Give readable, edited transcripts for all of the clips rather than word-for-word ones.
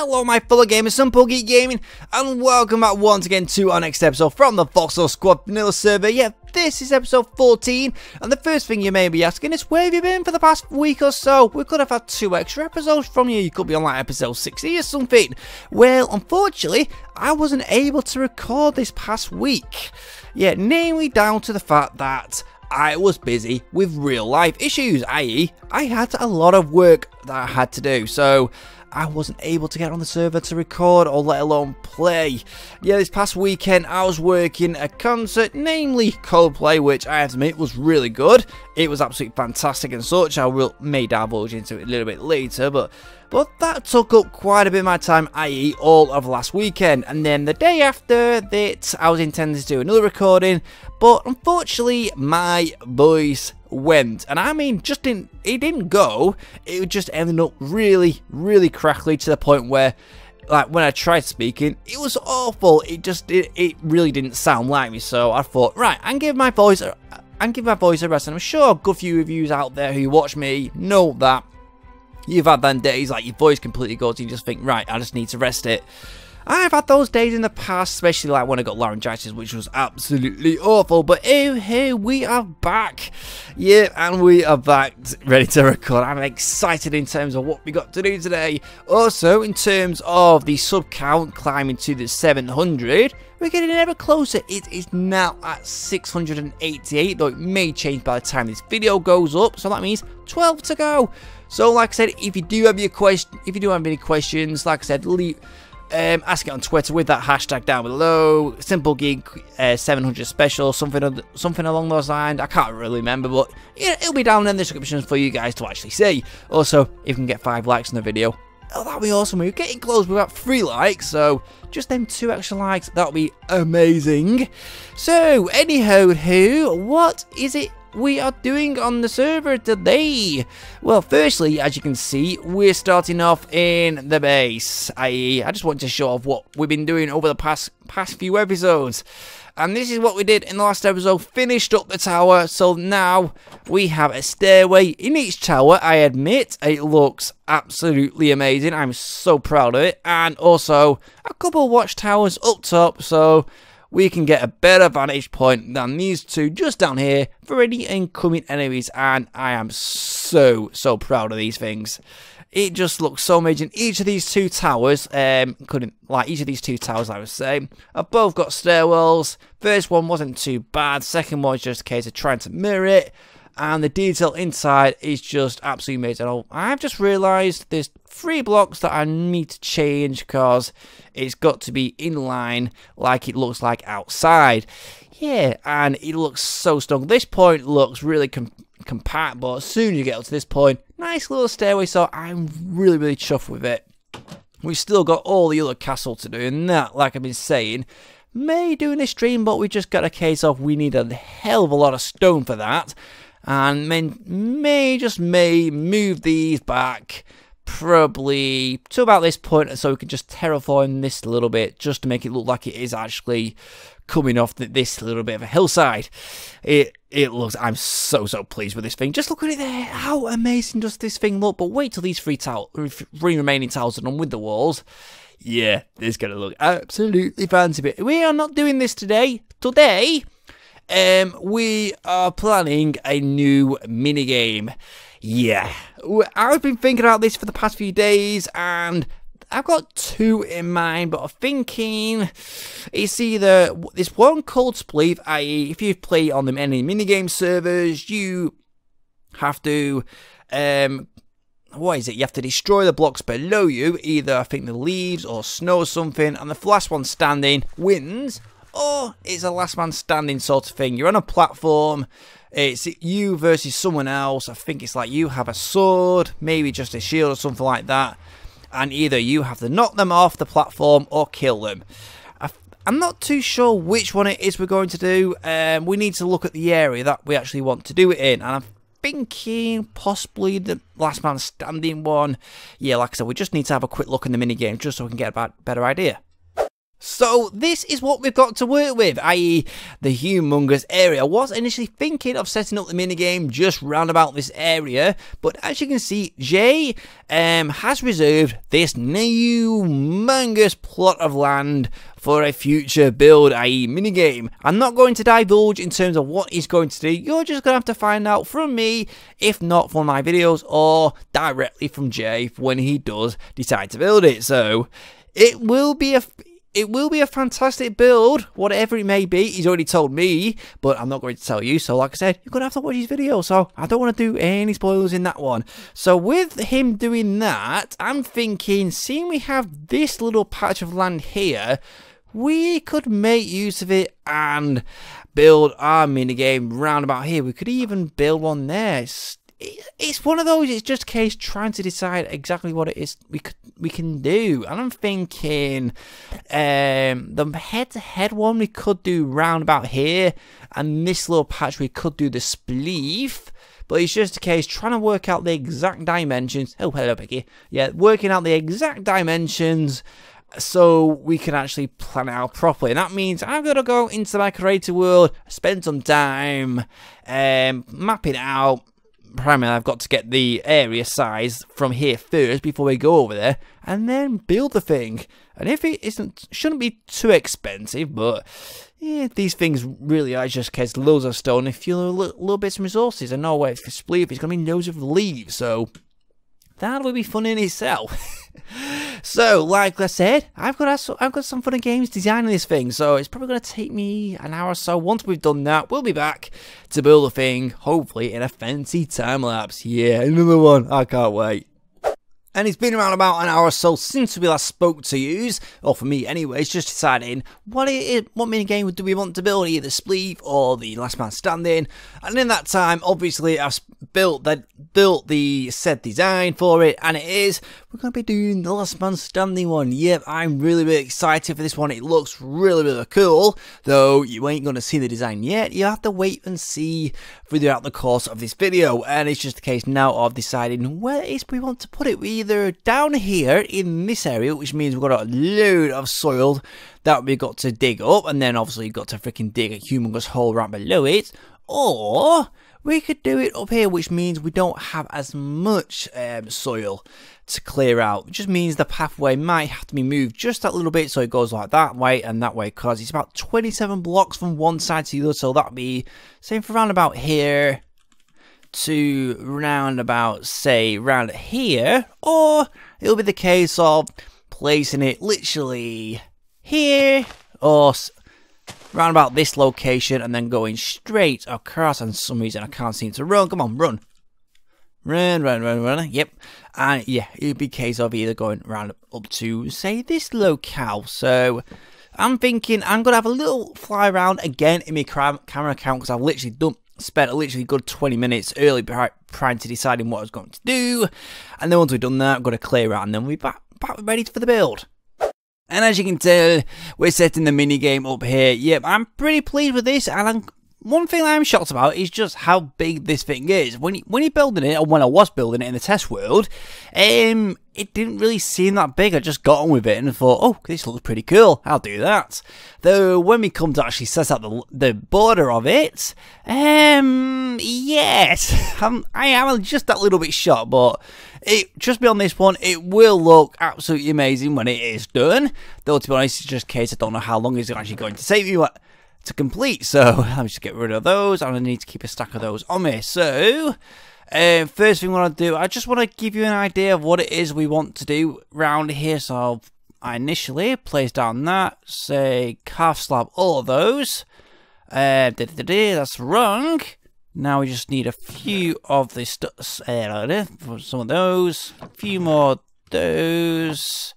Hello my fellow gamers, SMP Geek Gaming, and welcome back once again to our next episode from the Voxel Squad Vanilla Server. Yeah, this is episode 14, and the first thing you may be asking is, where have you been for the past week or so? We could have had 2 extra episodes from you. You could be on like episode 60 or something. Well, unfortunately, I wasn't able to record this past week. Yeah, namely down to the fact that I was busy with real life issues, i.e. I had a lot of work that I had to do, so I wasn't able to get on the server to record or let alone play. Yeah, this past weekend I was working a concert, namely Coldplay, which I have to admit was really good. It was absolutely fantastic and such. I may divulge into it a little bit later, but that took up quite a bit of my time, i.e. all of last weekend. And then the day after that, I was intending to do another recording, but unfortunately my voice went, and I mean, it didn't go, it just ended up really crackly to the point where, like, when I tried speaking, it was awful. It really didn't sound like me. So I thought, right, I can give my voice a rest, and I'm sure a good few of you out there who watch me know that you've had them days like your voice completely goes, and you just think, right, I just need to rest it. I've had those days in the past, especially like when I got laryngitis, which was absolutely awful. But here we are back. Yeah, and we are back ready to record. I'm excited in terms of what we got to do today. Also, in terms of the sub count climbing to the 700, we're getting ever closer. It is now at 688, though it may change by the time this video goes up. So that means 12 to go. So, like I said, if you do have any questions, like I said, ask it on Twitter with that hashtag down below. Simple Geek 700 special, something along those lines. I can't really remember, but yeah, it'll be down in the description for you guys to actually see. Also, if you can get 5 likes on the video, oh, that'll be awesome. We're getting close. We're at 3 likes, so just them 2 extra likes, that'll be amazing. So, anyhow, what is it we are doing on the server today? Well, firstly, as you can see, we're starting off in the base, i.e. I just want to show off what we've been doing over the past few episodes. And this is what we did in the last episode, finished up the tower. So now we have a stairway in each tower. I admit, it looks absolutely amazing. I'm so proud of it. And also a couple of watchtowers up top, so we can get a better vantage point than these 2 just down here for any incoming enemies, and I am so proud of these things. It just looks so amazing. Each of these 2 towers, I was saying, have both got stairwells. First one wasn't too bad, second one was just a case of trying to mirror it, and the detail inside is just absolutely amazing. I've just realised there's 3 blocks that I need to change because it's got to be in line like it looks like outside. Yeah, and it looks so strong. This point looks really compact, but as soon as you get up to this point, nice little stairway, so I'm really chuffed with it. We've still got all the other castle to do, and that, like I've been saying, may do in this stream, but we just got a case of we need a hell of a lot of stone for that. And may move these back probably to about this point, so we can just terraform this a little bit just to make it look like it is actually coming off this little bit of a hillside. It looks, I'm so pleased with this thing. Just look at it there, how amazing does this thing look? But wait till these 3 remaining towers are done with the walls. Yeah, this is gonna look absolutely fancy. But we are not doing this today. We are planning a new minigame. Yeah, I've been thinking about this for the past few days, and I've got 2 in mind, but I'm thinking it's either this one called Spleef, i.e. if you play on them any minigame servers, you have to, what is it? You have to destroy the blocks below you, either I think the leaves or snow or something, and the last one standing wins. Or it's a last man standing sort of thing. You're on a platform, it's you versus someone else. I think it's like you have a sword, maybe just a shield or something like that, and either you have to knock them off the platform or kill them. I'm not too sure which one it is we're going to do. We need to look at the area that we actually want to do it in, and I'm thinking possibly the last man standing one. Yeah, like I said, we just need to have a quick look in the minigame just so we can get a better idea. So this is what we've got to work with, i.e. the humongous area. I was initially thinking of setting up the minigame just round about this area, but as you can see, Jay has reserved this new humongous plot of land for a future build, i.e. minigame. I'm not going to divulge in terms of what he's going to do. You're just going to have to find out from me, if not from my videos, or directly from Jay when he does decide to build it. So it will be a fantastic build, whatever it may be. He's already told me, but I'm not going to tell you. So like I said, you're going to have to watch his video. So I don't want to do any spoilers in that one. So with him doing that, I'm thinking, seeing we have this little patch of land here, we could make use of it and build our minigame round about here. We could even build one there. It's one of those, it's just a case trying to decide exactly what it is we can do. And I'm thinking the head-to-head one we could do round about here, and this little patch we could do the spleef. But it's just a case trying to work out the exact dimensions. Oh, hello, Becky. Yeah, working out the exact dimensions so we can actually plan it out properly. And that means I'm going to go into my creator world, spend some time mapping it out. Primarily, I've got to get the area size from here first before we go over there, and then build the thing. And if it shouldn't be too expensive, but yeah, these things really are just case loads of stone. If you little bits of resources, I know where it's for spleef, it's going to be loads of leaves, so that will be fun in itself. So, like I said, I've got some fun and games designing this thing, so it's probably going to take me an hour or so. Once we've done that, we'll be back to build the thing, hopefully in a fancy time lapse. Yeah, another one. I can't wait. And it's been around about an hour or so since we last spoke to yous, or for me anyways, just deciding what minigame do we want to build, either spleef or the last man standing. And in that time, obviously, I've built the said design for it, and we're going to be doing the last man standing one. Yep, I'm really excited for this one. It looks really cool, though you ain't going to see the design yet. You have to wait and see throughout the course of this video, and it's just a case now of deciding where it is we want to put it. We either down here in this area, which means we've got a load of soil that we've got to dig up, and then obviously you've got to freaking dig a humongous hole right below it, or we could do it up here, which means we don't have as much soil to clear out. It just means the pathway might have to be moved just that little bit, so it goes like that way and that way, because it's about 27 blocks from one side to the other, so that'd be same for round about here to round about, say, round here, or it'll be the case of placing it literally here, or round about this location, and then going straight across. And for some reason I can't seem to run. Come on, run. Run. Yep. And yeah, it'd be a case of either going round up to, say, this locale. So I'm thinking I'm going to have a little fly around again in my camera account, because I've literally spent a literally good 20 minutes early prior to deciding what I was going to do. And then once we've done that, I'm going to clear out, and then we'll be back ready for the build. And as you can tell, we're setting the minigame up here. Yep, I'm pretty pleased with this, and one thing I'm shocked about is just how big this thing is. When you're building it, or when I was building it in the test world, it didn't really seem that big. I just got on with it and thought, oh, this looks pretty cool, I'll do that. Though when we come to actually set out the border of it, yes, I am just that little bit shocked, but just be on this one, it will look absolutely amazing when it is done. Though to be honest, it's just a case I don't know how long it's actually going to take me to complete, so let me just get rid of those, and I need to keep a stack of those on me. So first thing I want to do, I just want to give you an idea of what it is we want to do round here. So I initially place down that, say, half slab all of those. That's wrong. Now we just need a few of this some of those, a few more of those,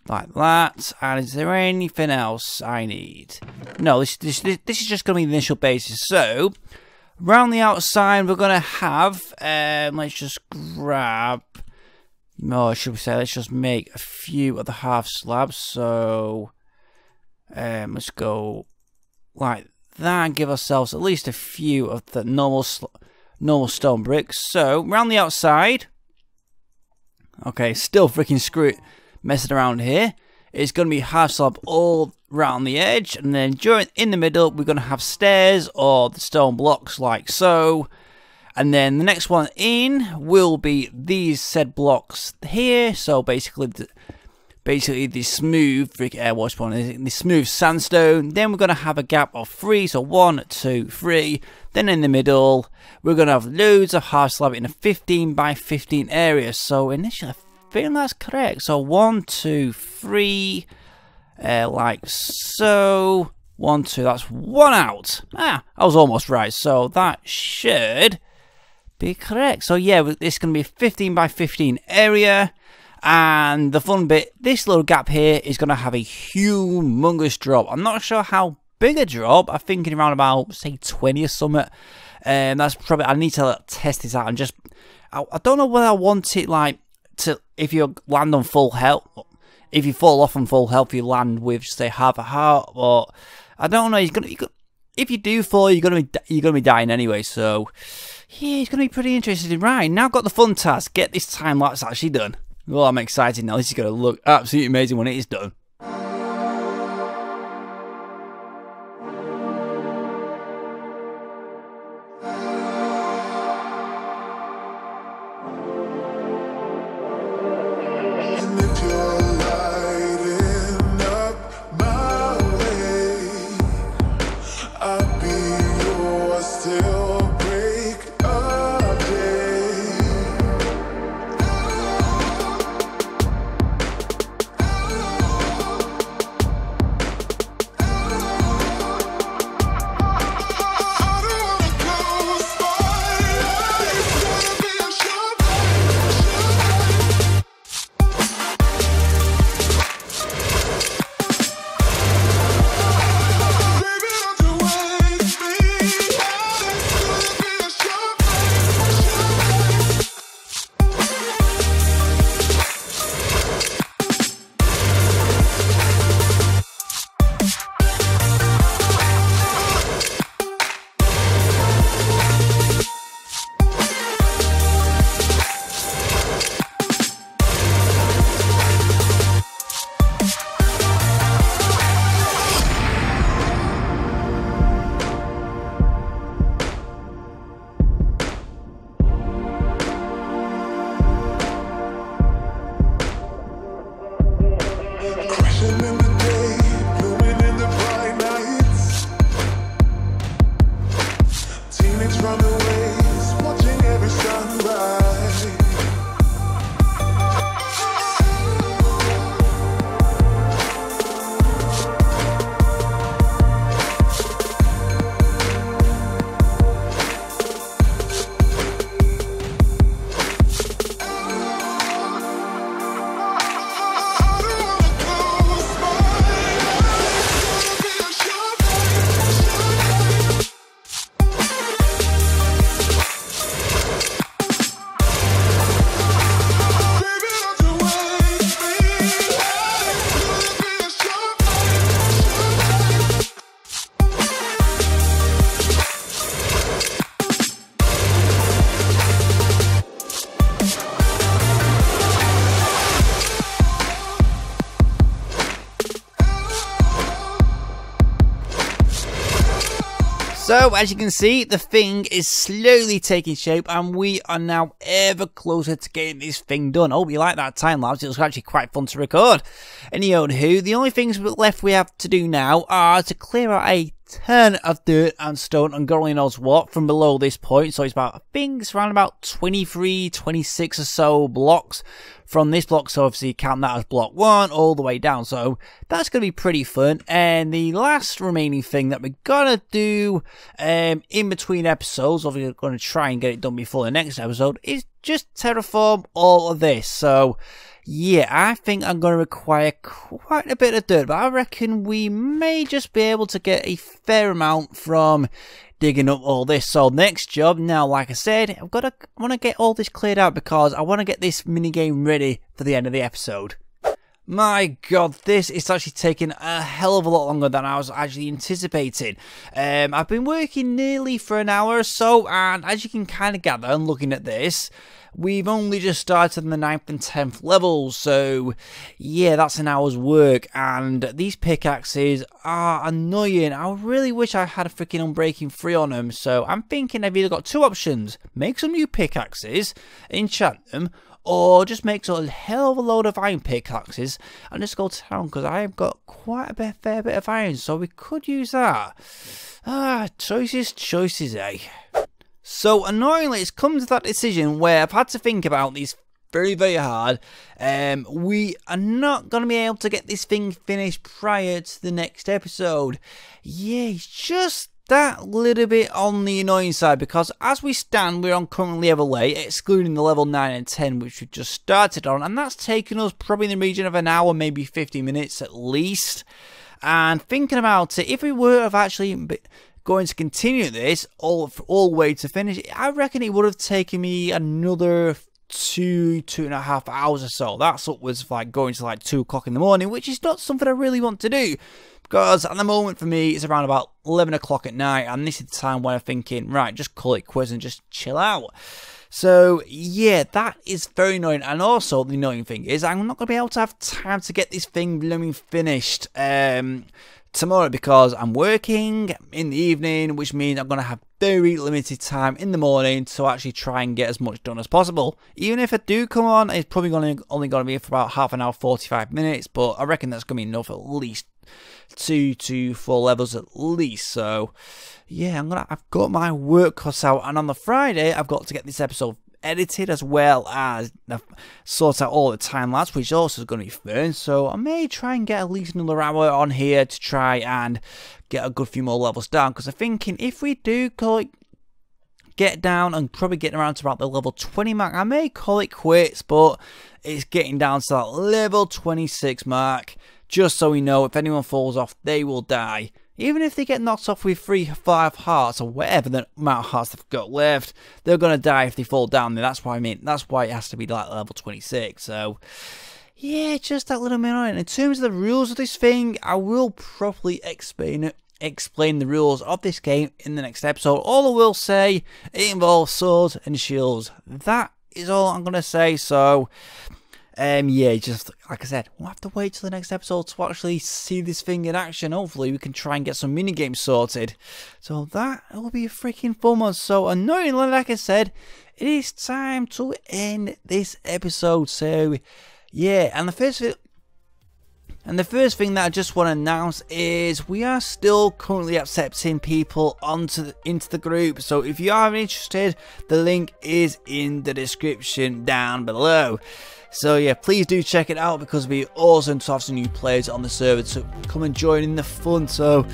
like that. And is there anything else I need? No, this is just going to be the initial basis. So around the outside, we're going to have, let's just grab, or should we say, let's just make a few of the half slabs. So let's go like that and give ourselves at least a few of the normal stone bricks. So around the outside, okay, still freaking messing around here. it's going to be half slab all around the edge, and then in the middle we're going to have stairs or the stone blocks like so. And then the next one in will be these said blocks here. So basically the smooth the smooth sandstone. Then we're going to have a gap of 3, so 1, 2, 3. Then in the middle we're going to have loads of half slab in a 15 by 15 area. So initially I think that's correct. So 1, 2, 3, like so. 1, 2, that's 1 out. I was almost right. So that should be correct. So yeah, this is going to be a 15 by 15 area. And the fun bit, this little gap here is going to have a humongous drop. I'm not sure how big a drop. I'm thinking around about, say, 20 or something. That's probably, I need to test this out and just, I don't know whether I want it like to, if you land on full health, if you fall off on full health, you land with, say, half a heart, or I don't know. If you do fall, you're gonna be dying anyway. So yeah, it's gonna be pretty interesting. Right, now I've got the fun task. Get this time lapse actually done. Well, I'm excited now. This is going to look absolutely amazing when it is done. So, as you can see, the thing is slowly taking shape, and we are now ever closer to getting this thing done. Oh, you like that time lapse? It was actually quite fun to record. Anywho, the only things left we have to do now are to clear out a ton of dirt and stone and God only knows what from below this point. So it's about, I think it's around about 23, 26 or so blocks from this block. So obviously you count that as block 1 all the way down. So that's going to be pretty fun. And the last remaining thing that we're going to do in between episodes, obviously we're going to try and get it done before the next episode, is just terraform all of this. So yeah, I think I'm going to require quite a bit of dirt, but I reckon we may just be able to get a fair amount from digging up all this. So next job, now like I said, I want to get all this cleared out because I want to get this minigame ready for the end of the episode. My god, this is actually taking a hell of a lot longer than I was actually anticipating. I've been working nearly for an hour or so, and as you can kind of gather, and looking at this, we've only just started on the 9th and 10th levels, so yeah, that's an hour's work, and these pickaxes are annoying. I really wish I had a freaking Unbreaking 3 on them, so I'm thinking I've either got two options: make some new pickaxes, enchant them, or just make a hell of a load of iron pickaxes and just go to town, because I've got quite a fair bit of iron, so we could use that. Choices, eh? So annoyingly, it's come to that decision where I've had to think about these very hard. We are not going to be able to get this thing finished prior to the next episode. Yeah, it's just that little bit on the annoying side, because as we stand, we're on currently level 8, excluding the level 9 and 10, which we've just started on, and that's taken us probably in the region of an hour, maybe 50 minutes at least. And thinking about it, if we were have actually going to continue this all the way to finish, I reckon it would have taken me another 2.5 hours or so. That's upwards of like going to like 2 o'clock in the morning, which is not something I really want to do, because at the moment for me it's around about 11 o'clock at night, and this is the time when I'm thinking, right, just call it quits and just chill out. So yeah, that is very annoying. And also the annoying thing is I'm not going to be able to have time to get this thing blooming finished tomorrow, because I'm working in the evening, which means I'm going to have very limited time in the morning to actually try and get as much done as possible. Even if I do come on, it's probably only going to be for about half an hour, 45 minutes, but I reckon that's going to be enough, at least 2 to 4 levels at least. So yeah, I've got my work cut out, and on the Friday I've got to get this episode edited, as well as sort out all the time lapse, which also is going to be fun. So I may try and get at least another hour on here to try and get a good few more levels down, because I'm thinking if we do get down and probably getting around to about the level 20 mark, I may call it quits, but it's getting down to that level 26 mark, just so we know if anyone falls off, they will die. Even if they get knocked off with 3 or 5 hearts, or whatever the amount of hearts they've got left, they're going to die if they fall down there. That's why that's why it has to be like level 26. So yeah, just that little bit on it. In terms of the rules of this thing, I will properly explain the rules of this game in the next episode. All I will say, it involves swords and shields. That is all I'm going to say. So yeah, just like I said, we'll have to wait till the next episode to actually see this thing in action. Hopefully we can try and get some minigames sorted. So that will be a freaking fun one. So annoyingly, like I said, it is time to end this episode. So yeah, and the first thing that I just want to announce is we are still currently accepting people into the group. So if you are interested, the link is in the description down below. So yeah, please do check it out, because it'd be awesome to have some new players on the server to come and join in the fun. So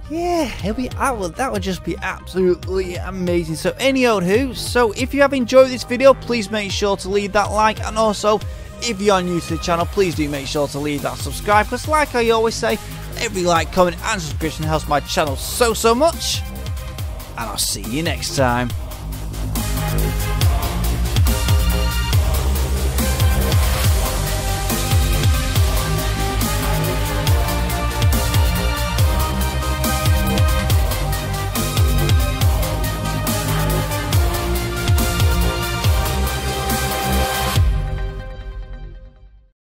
yeah, that would just be absolutely amazing. So anywho, so if you have enjoyed this video, please make sure to leave that like, and also if you are new to the channel, please do make sure to leave that subscribe, because like I always say, every like, comment and subscription helps my channel so much. And I'll see you next time.